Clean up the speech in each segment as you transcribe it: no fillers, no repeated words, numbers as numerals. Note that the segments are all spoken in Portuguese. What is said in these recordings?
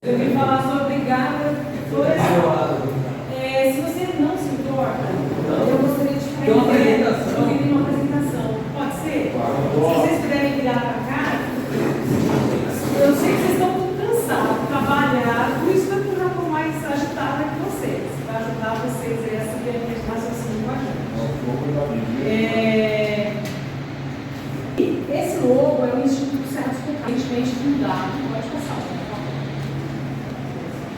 Eu vim falar sobre obrigada florestal. Se você não se importa, eu gostaria de ficar uma apresentação. uma apresentação. Pode ser? Se vocês puderem virar para cá, eu sei que vocês estão muito cansados, trabalhar, por isso que eu estou mais agitada que vocês, para ajudar vocês a subir a linha de raciocínio com a gente. Esse logo é o Instituto Serra dos Cocais, recentemente fundado. Pode passar, por favor.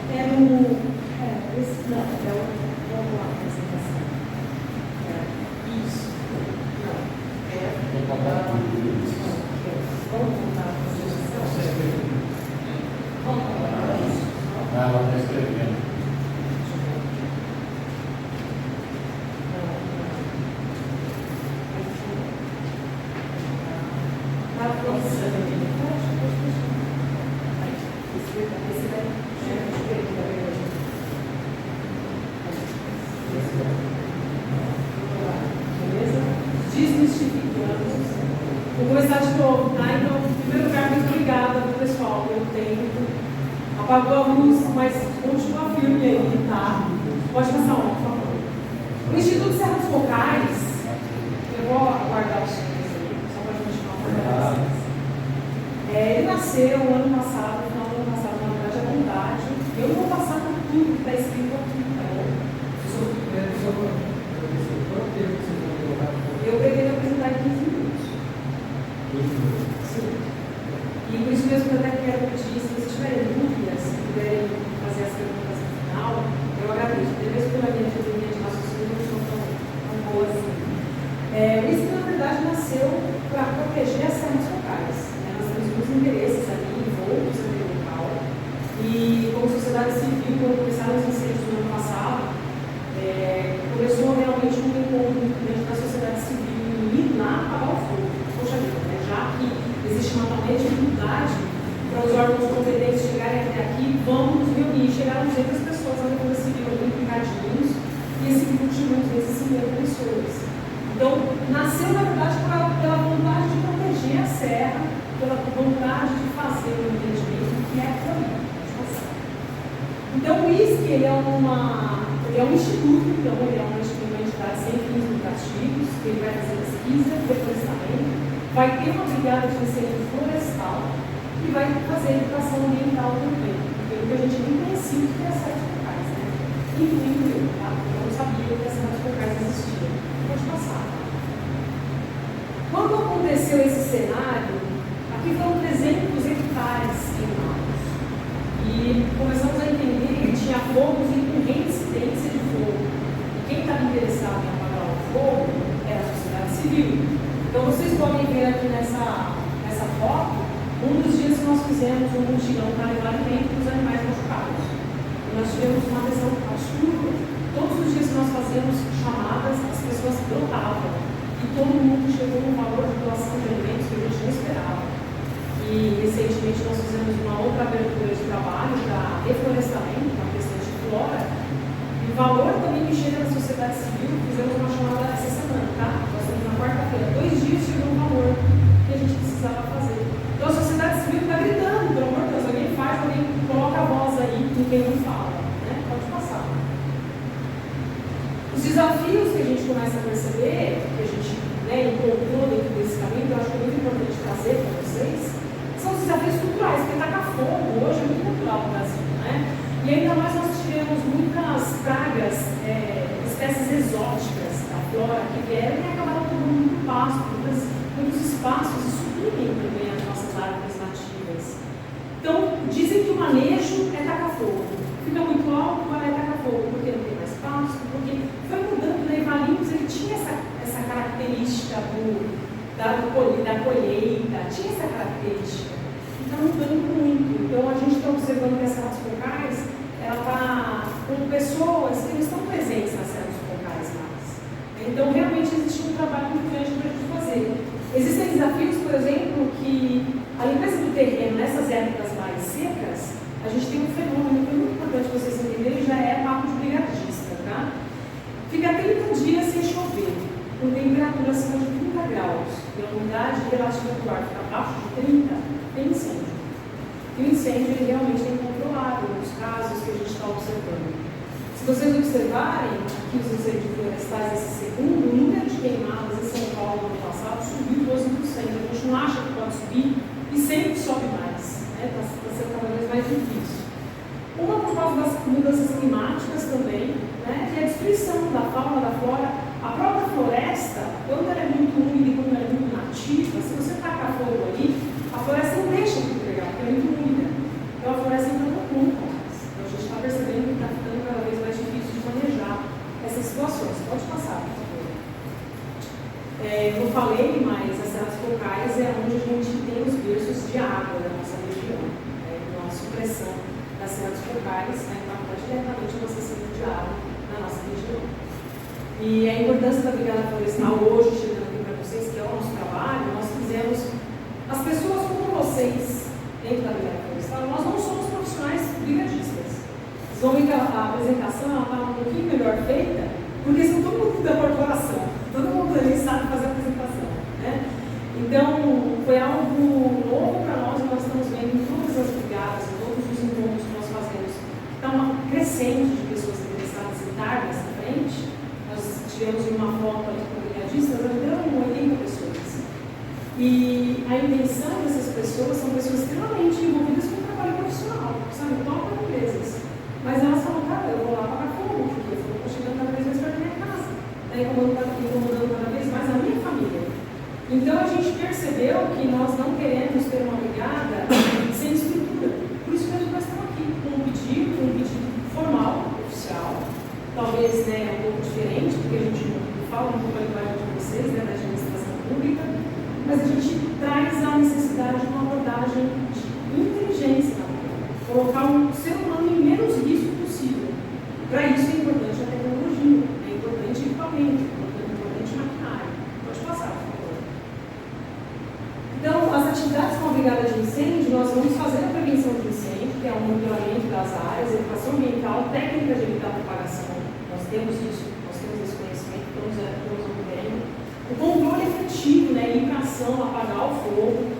Não, é o. Vamos lá, a apresentação. Isso. Não. Vamos voltar a apresentação? Vamos voltar isso. Ela está escrevendo. Desmistificando. Vou começar de novo, tá? Então, em primeiro lugar, muito obrigada pro pessoal pelo tempo. Apagou a luz, mas continua firme aí, tá? Pode passar um, por favor. O Instituto Serra dos Cocais, eu vou aguardar os senhores aí, só para a gente continuar com vocês. Ele nasceu no ano passado, no final do ano passado, na verdade, à vontade. Eu vou passar por tudo que está escrito aqui, tá bom? Eu pretendo apresentar em 15 minutos. Sim. E por isso mesmo que eu até quero pedir, se vocês tiverem dúvidas, se puderem fazer as perguntas no final, eu agradeço. Até mesmo pela minha teoria de raciocínio, não são tão boas assim. Isso, na verdade, nasceu para proteger as serras locais. Nós temos muitos interesses ali, envolvidos no local. E como sociedade civil, quando começaram os incêndios no ano passado, começou realmente um encontro muito grande da sociedade civil em ir lá apagar o fogo. Poxa vida, né? Já que existe uma tamanha dificuldade para os órgãos competentes chegarem até aqui, vamos nos reunir. Chegaram 200 pessoas na Defesa Civil ali, picadinhos, e esse grupo de muitas vezes 50 pessoas. Então, nasceu, na verdade, pela vontade de proteger a serra, pela vontade de fazer o entendimento que é por aí. Então, o ISC, ele é um instituto, então ele é uma entidade sem fins lucrativos, que ele vai fazer pesquisa, reflorestamento, vai ter uma brigada de incêndio florestal e vai fazer educação ambiental também, porque a gente nem conhecia o que é serras locais, né? Incluindo eu, tá? Eu não sabia que as serras locais existiam. Pode passar. Quando aconteceu esse cenário, aqui foram 300 hectares queimados. E começamos a entender que tinha fogos com reincidência de fogo. E quem estava interessado em apagar o fogo era a sociedade civil. Então vocês podem ver aqui nessa foto, um dos dias que nós fizemos um mutirão para levar alimento para os animais machucados. E nós tivemos uma adesão absurda. Todos os dias que nós fazíamos chamadas, as pessoas brotavam. E todo mundo chegou num valor de doação de alimentos que a gente não esperava. E recentemente nós fizemos uma outra abertura de trabalho para reflorestamento, uma questão de flora. E o valor também que chega na sociedade civil, fizemos uma chamada essa semana, tá? Nós estamos na quarta-feira, 2 dias chegou um valor que a gente precisava fazer. Então a sociedade civil está gritando, pelo amor de Deus, alguém faz, alguém coloca a voz aí com quem não fala, né? Pode passar. Os desafios que a gente começa a perceber, que a gente encontrou dentro desse caminho, que eu acho que é muito importante trazer para vocês, são os desafios culturais, porque tacar fogo hoje é muito cultural no Brasil, né? E ainda mais nós tivemos muitas pragas, espécies exóticas da flora que vieram e acabaram tomando muito pasto, muitos espaços e suprimem também as nossas árvores nativas. Então, dizem que o manejo é tacar fogo. Fica muito alto, vai tacar fogo, porque não tem mais pasto, porque foi mudando, né? Valinhos, ele tinha essa característica da colheita, tinha essa característica. Está mudando muito. Então a gente está observando que as serras locais, ela está com pessoas que não estão presentes nas serras locais mais. Então realmente existe um trabalho muito grande para a gente fazer. Existem desafios, por exemplo, que a limpeza do terreno nessas épocas mais secas, a gente tem um fenômeno que é muito importante vocês entenderem, já é papo de brigadista, tá? Fica 30 dias sem chover, com temperatura acima de 30 graus, e a umidade relativa do ar fica abaixo de 30, tem incêndio. E o incêndio ele realmente tem controlado. vocês observarem aqui os incêndios florestais, esse segundo, o número de queimadas em São Paulo no ano passado subiu 12%. A gente não acha que pode subir e sempre sobe mais. Está sendo cada vez mais difícil. Uma por causa das mudanças climáticas também, né? Que a destruição da fauna, da flora, a própria floresta, quando ela é muito úmida e quando ela é muito nativa, se você tacar fogo ali, a floresta não deixa de pegar, porque ela é muito úmida. Então a floresta não ocupa mais. Então a gente está percebendo que está ficando cada vez mais difícil de manejar essas situações. Pode passar, por favor. Eu não falei, mas as serras focais é onde a gente tem os berços de água da nossa região. Então a supressão das serras focais impacta diretamente o nosso ciclo de água na nossa região. E a importância da Brigada Florestal hoje, chegando aqui para vocês, que é o nosso trabalho, nós fizemos, as pessoas como vocês, dentro da Brigada Florestal, nós não somos profissionais brigadistas. Vocês vão ver que a apresentação está um pouquinho melhor feita, porque são todo mundo da corporação, todo mundo ali sabe fazer a apresentação, né? Então, foi algo novo para nós, e nós estamos vendo em todas as brigadas, em todos os encontros que nós fazemos, que está uma crescente de pessoas interessadas em estar nessa frente. Nós tivemos uma foto ali com brigadistas, eram 80 pessoas. E a intenção dessas pessoas são pessoas extremamente envolvidas com o trabalho profissional, sabe? Top empresas. Mas elas falam, cara, eu vou lá pagar fogo, porque eu estou chegando cada vez mais perto da minha casa, incomodando cada vez mais a minha família. Então a gente percebeu que nós não queremos ter uma brigada sem estrutura. Por isso mesmo nós estamos aqui, com um pedido formal, oficial, talvez um pouco diferente, porque a gente não fala um pouco a linguagem de vocês, da administração pública, mas a gente traz a necessidade de uma abordagem de inteligência na brigada, colocar o ser humano em menos risco possível. Para isso é importante a tecnologia, é importante equipamento, é importante maquinário. Pode passar, por favor. Então, as atividades com a brigada de incêndio, nós vamos fazer a prevenção de incêndio, que é o monitoramento das áreas, educação ambiental, técnica de evitar propagação. Nós temos isso, nós temos esse conhecimento, estamos obtendo. O controle efetivo, ir para ação, apagar o fogo,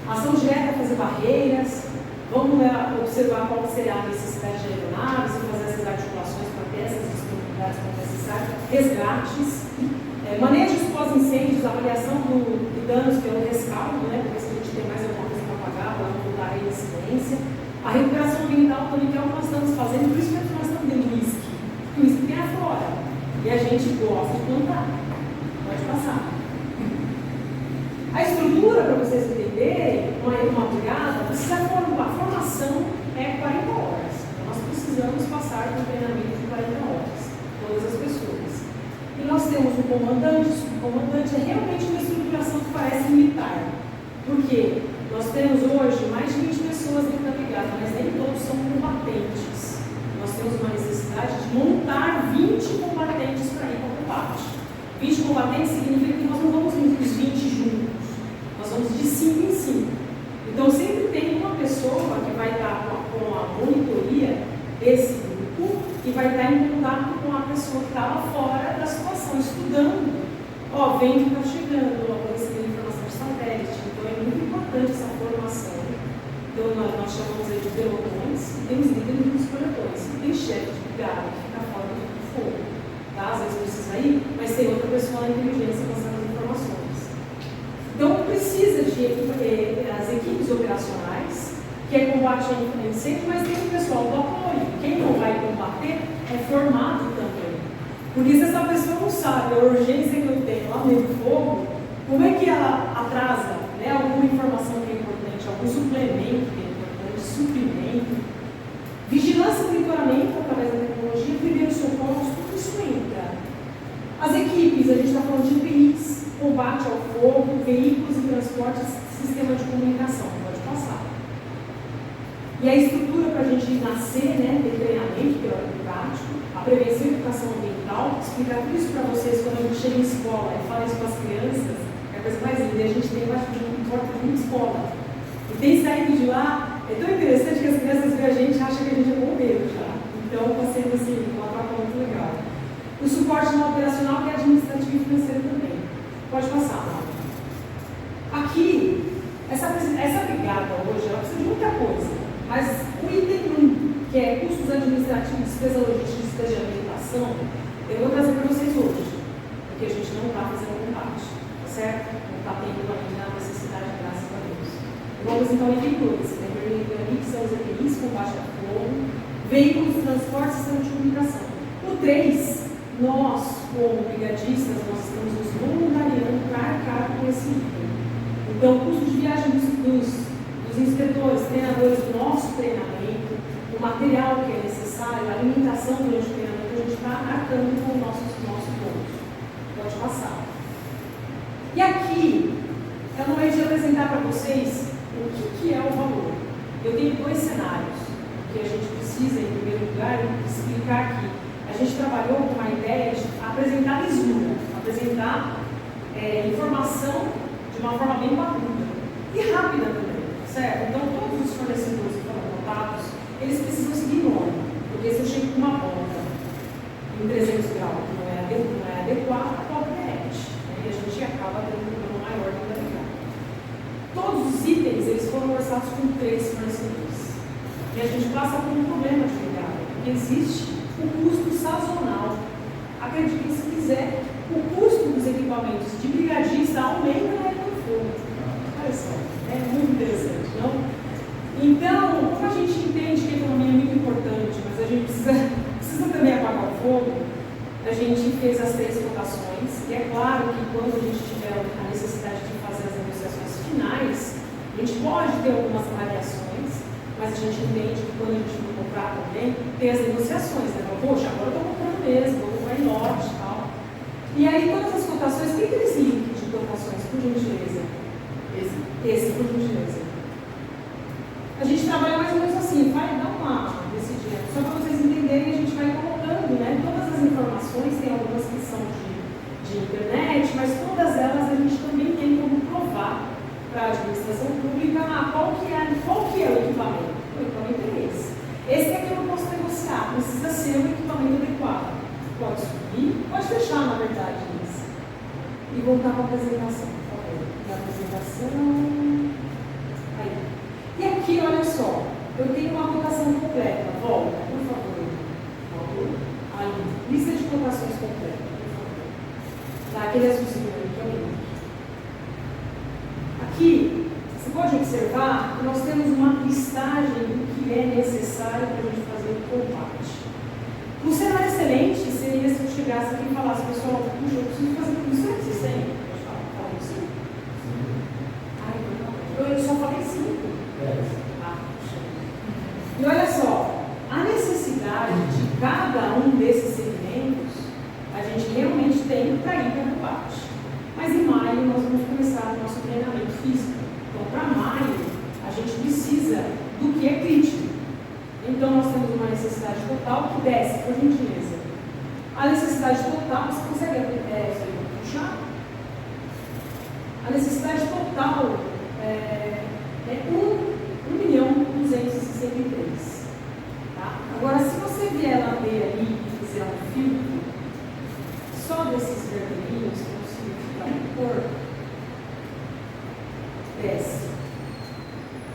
ação direta, fazer barreiras, vamos observar qual seria a necessidade de aeronaves e fazer essas articulações para ter essas disponibilidades quando necessário, resgates, manejo pós-incêndios, avaliação de danos pelo rescaldo, porque se a gente tem mais alguma coisa para pagar, para não voltar aí a incidência. A recuperação ambiental também, que é o que nós estamos fazendo, por isso que nós estamos dentro do whisky, porque o whisky tem afora, e a gente gosta de plantar. Pode passar. A estrutura, para vocês entenderem, uma brigada, precisa formar. A formação é 40 horas. Então, nós precisamos passar por um treinamento de 40 horas, todas as pessoas. E nós temos o comandante, o subcomandante, é realmente uma estruturação que parece militar. Por quê? Nós temos hoje mais de 20 pessoas dentro da brigada, mas nem todos são combatentes. Nós temos uma necessidade de montar 20 combatentes para ir para o combate. 20 combatentes significa que nós não vamos os 20 juntos, nós vamos de 5 em 5. Então sempre tem uma pessoa que vai estar com a monitoria desse grupo e vai estar em contato com a pessoa que está lá fora da situação, estudando. Vem que está chegando, recebendo informação de satélite. Então é muito importante essa formação. Então nós chamamos aí de pelotões, temos líderes dos pelotões, tem chefe de brigada que fica fora do fogo. Às vezes precisa ir, mas tem outra pessoa na inteligência passando as informações. Então precisa de as equipes operacionais, que é combate a incêndio, mas tem o pessoal do apoio. Quem não vai combater é formado também. Porque se essa pessoa não sabe a urgência que eu tenho lá dentro do fogo, como é que ela atrasa alguma informação que é importante, algum suplemento que é importante, suprimento, vigilância e monitoramento através da tecnologia, primeiro socorro, tudo isso entra. As equipes, a gente está falando de EPIs, combate ao fogo, veículos e transportes, sistema de comunicação, pode passar. E a estrutura para a gente nascer, de treinamento teórico e prático, a prevenção e educação ambiental, explicar tudo isso para vocês quando a gente chega em escola e fala isso para as crianças, é a coisa mais linda. A gente tem um porta de uma escola. E tem saído de lá, é tão interessante que as crianças veem a gente e acham que a gente é bombeiro já. Então está sendo assim, uma troca muito legal. O suporte não operacional, que é administrativo e financeiro também. Pode passar, Laura. Aqui, essa brigada hoje, ela precisa de muita coisa. Mas o item 1, que é custos administrativos, despesa logística, despesa de alimentação, eu vou trazer para vocês hoje, porque a gente não está fazendo combate, tá certo? Não está tendo ainda a necessidade, graças a Deus. Eu vou apresentar o item 2, que são os EPIs, combate a fogo, veículos de transporte e sistema de comunicação. O 3, nós, como brigadistas, nós estamos nos voluntariando para arcar com esse item. Então, o custo de viagem dos inspetores, treinadores, do nosso treinamento, o material que é necessário, a alimentação durante o treinamento, a gente está arcando com o nosso bônus. Pode passar. E aqui, eu não hei de apresentar para vocês o que é o valor. Eu tenho 2 cenários que a gente precisa, em primeiro lugar, explicar aqui. A gente trabalhou com uma ideia de apresentar lisura, apresentar informação de uma forma bem barbuda e rápida também, certo? Então, todos os fornecedores que foram contados, eles precisam seguir norma, porque se eu chego com uma bomba em 300 graus que não é adequada, pode derrete, né? E a gente acaba tendo um problema maior do que legal. Todos os itens, eles foram orçados com 3 fornecedores. E a gente passa por um problema de pegada, porque existe o custo sazonal. Acredite se quiser, o custo dos equipamentos de brigadista aumenta na época do fogo. Olha só, é muito interessante, não? Então, como a gente entende que a economia é muito importante, mas a gente precisa também apagar o fogo, a gente fez as 3 cotações, e é claro que quando a gente tiver a necessidade de fazer as negociações finais, a gente pode ter algumas variações, mas a gente entende que quando a gente for comprar também, tem as negociações, né? Poxa, agora eu estou comprando mesmo, vou comprar em lote e tal. E aí, todas as cotações, quem tem esse link de cotações, por gentileza? Esse, por gentileza. A gente trabalha mais ou menos assim, vai dar uma decidida, só para vocês entenderem, a gente vai colocando, né? Todas as informações, tem algumas que são de internet, mas todas elas a gente também tem como provar para a administração pública qual que é o equipamento. O equipamento é esse. Esse aqui eu não posso negociar, precisa ser um equipamento adequado. Pode subir, pode fechar, na verdade, isso. E voltar para a apresentação, por favor. A apresentação. Aí. E aqui, olha só, eu tenho uma cotação completa. Volta, por favor. Ali. Lista de cotações completa, por favor. Tá, aquele azulzinho ali, que é o link. Aqui, você pode observar que nós temos uma listagem do que é necessário para a gente fazer o combate. Um cenário excelente seria se eu chegasse aqui e falasse, pessoal, puxa, eu preciso fazer tudo isso que vocês têm. Pode falar isso? Ai, não. Eu só falei 5. E olha só, a necessidade de cada um desses segmentos, a gente realmente tem para ir para o combate. Mas em maio nós vamos começar o nosso treinamento físico. Então, para maio, a gente precisa do que é crítico. Então, nós temos uma necessidade total que desce, por gentileza. A necessidade total, você consegue puxar? A necessidade total é 1.263.000. Tá? Agora, se você vier lá ver ali e fizer um filtro, só desses vermelhinhos, que não significa cor, desce.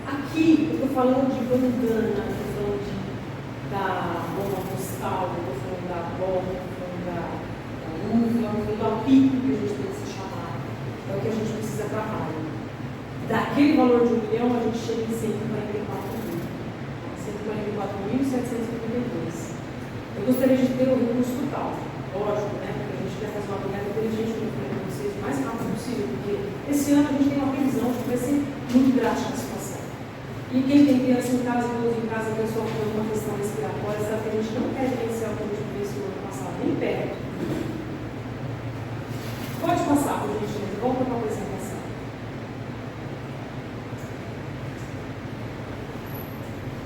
Aqui, eu estou falando de bandana, estou falando da bomba postal, estou falando da bola, estou falando da luva, estou falando do apito que a gente tem que se chamar. É o que a gente precisa para maio. Daquele valor de 1 milhão, a gente chega em 144.000. 144.752. Eu gostaria de ter o recurso total, lógico, né? Porque a gente quer fazer uma brigada inteligente para vocês o mais rápido possível, porque esse ano a gente tem uma previsão de que vai ser muito drástica a situação. E quem tem criança em casa, idoso em casa, pessoal com uma questão respiratória, sabe que a gente não quer gerenciar o que a gente fez no ano passado, nem perto. Pode passar, por gentileza, volta para a apresentação.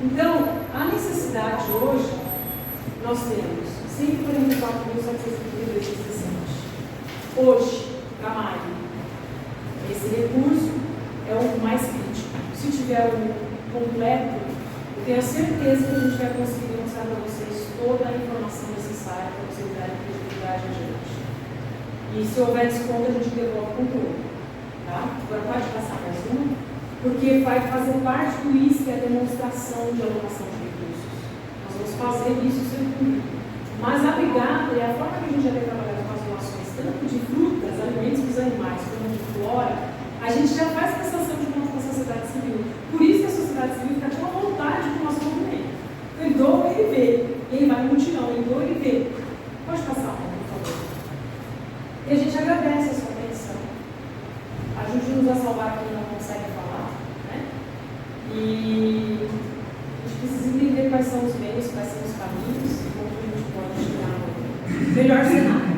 Então, a necessidade hoje, nós temos 144.752,17. Hoje, para maio, esse recurso é o mais crítico. Se tiver o completo, eu tenho a certeza que a gente vai conseguir mostrar para vocês toda a informação necessária para vocês darem credibilidade a gente. E se houver desconto, a gente devolve o controle. Tá? Agora pode passar mais uma? Porque vai fazer parte do IS, que é a demonstração de alocação de recursos. Nós fazer isso ser comigo. Mas a brigada e a forma que a gente já tem trabalhado com as doações, tanto de frutas, alimentos para os animais, como de flora, a gente já faz prestação de conta com a sociedade civil. Por isso que a sociedade civil fica com a vontade com o nosso movimento. Ele doa, ele vê. Ele vai no mutirão, ele doa, ele vê. Pode passar, por favor. E a gente agradece a sua atenção. Ajude-nos a salvar quem não consegue falar, né? E a gente precisa entender quais são os meios, quais são os caminhos, e como a gente pode chegar no melhor cenário.